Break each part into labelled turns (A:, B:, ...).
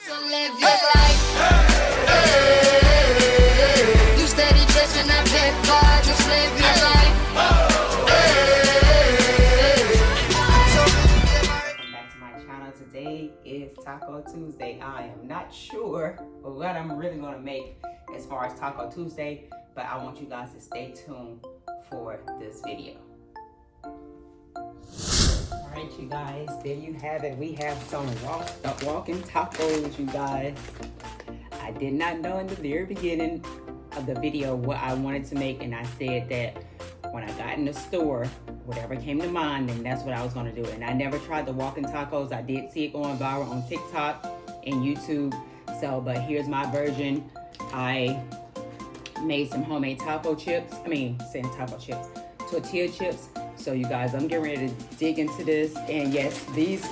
A: So live your life. You steady chasing that big bar, just live your life.
B: Welcome back to my channel. Today is Taco Tuesday. I am not sure what I'm really gonna make as far as Taco Tuesday, but I want you guys to stay tuned for this video. Alright, you guys, there you have it. We have some walking tacos, you guys. I did not know in the very beginning of the video what I wanted to make, and I said that when I got in the store, whatever came to mind, then that's what I was gonna do. And I never tried the walking tacos. I did see it going viral on TikTok and YouTube. So, but here's my version. I made some homemade taco chips. Tortilla chips. So you guys, I'm getting ready to dig into this. And yes, these,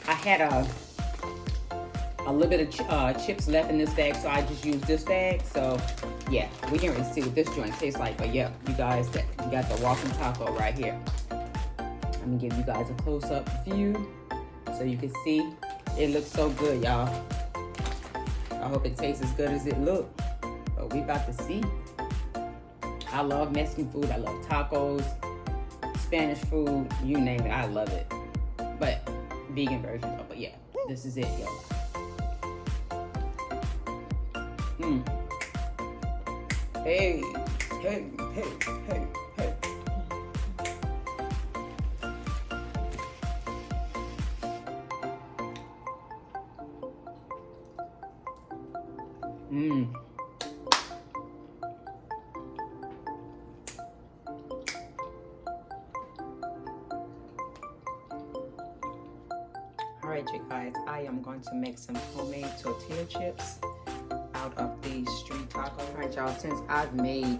B: I had a little bit of chips left in this bag, so I just used this bag. So yeah, we can really see what this joint tastes like. But yeah, you guys, you got the walking taco right here. Let me give you guys a close-up view so you can see. It looks so good, y'all. I hope it tastes as good as it looks. But we about to see. I love Mexican food. I love tacos, Spanish food, you name it. I love it. But vegan version. But yeah, this is it, yo. Hey, hey, hey, hey, hey. Alright, you guys, I am going to make some homemade tortilla chips out of these street tacos. Alright, y'all, since I've made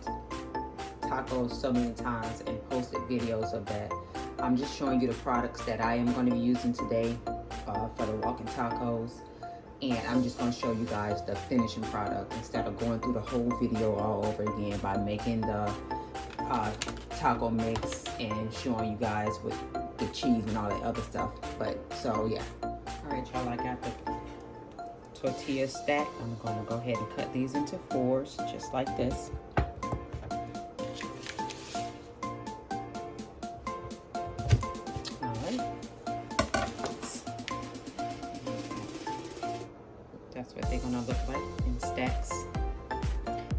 B: tacos so many times and posted videos of that, I'm just showing you the products that I am going to be using today for the walking tacos. And I'm just going to show you guys the finishing product instead of going through the whole video all over again by making the taco mix and showing you guys with the cheese and all that other stuff. But so yeah. Alright, y'all, I got the tortilla stack. I'm gonna go ahead and cut these into fours just like this. Alright. That's what they're gonna look like in stacks.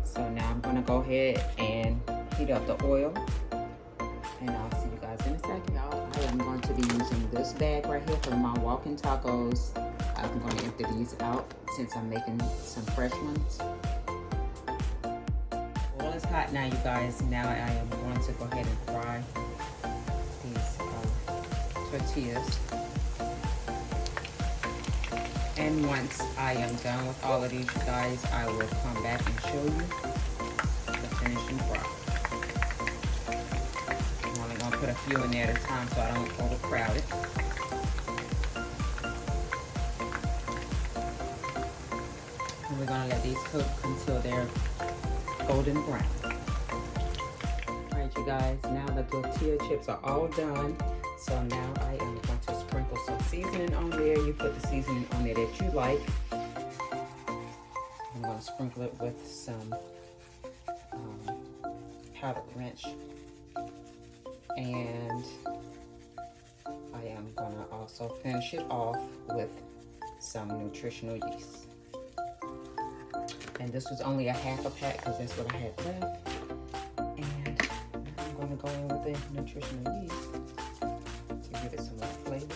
B: So now I'm gonna go ahead and heat up the oil. And I'll see you guys in a second, y'all. I am going to be using this bag right here for my walking tacos. I'm going to empty these out since I'm making some fresh ones. Oil is hot now, you guys. Now I am going to go ahead and fry these tortillas. And once I am done with all of these, you guys, I will come back and show you the finishing product. Put a few in there at a time so I don't overcrowd it. And we're gonna let these cook until they're golden brown. Alright, you guys, now the tortilla chips are all done. So now I am going to sprinkle some seasoning on there. You put the seasoning on there that you like. I'm gonna sprinkle it with some powdered ranch. And I am gonna also finish it off with some nutritional yeast. And this was only a half a pack because that's what I had left. And I'm gonna go in with the nutritional yeast to give it some more flavor.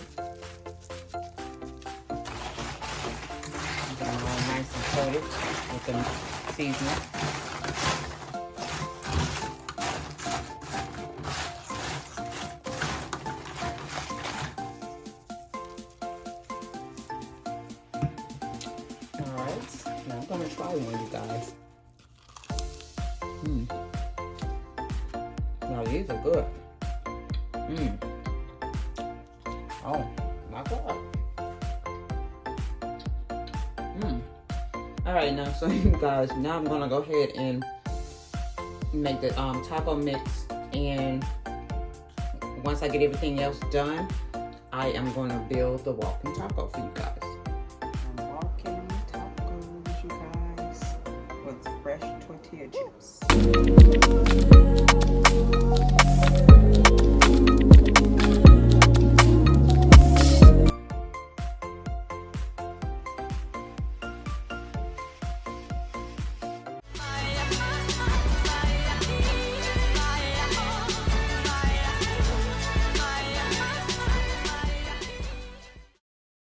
B: Get them all nice and coated with the seasoning. Now I'm gonna try one, you guys. Now these are good. Oh my God. Alright, now so you guys, now I'm gonna go ahead and make the taco mix, and once I get everything else done, I am gonna build the walking taco for you guys. tortilla chips.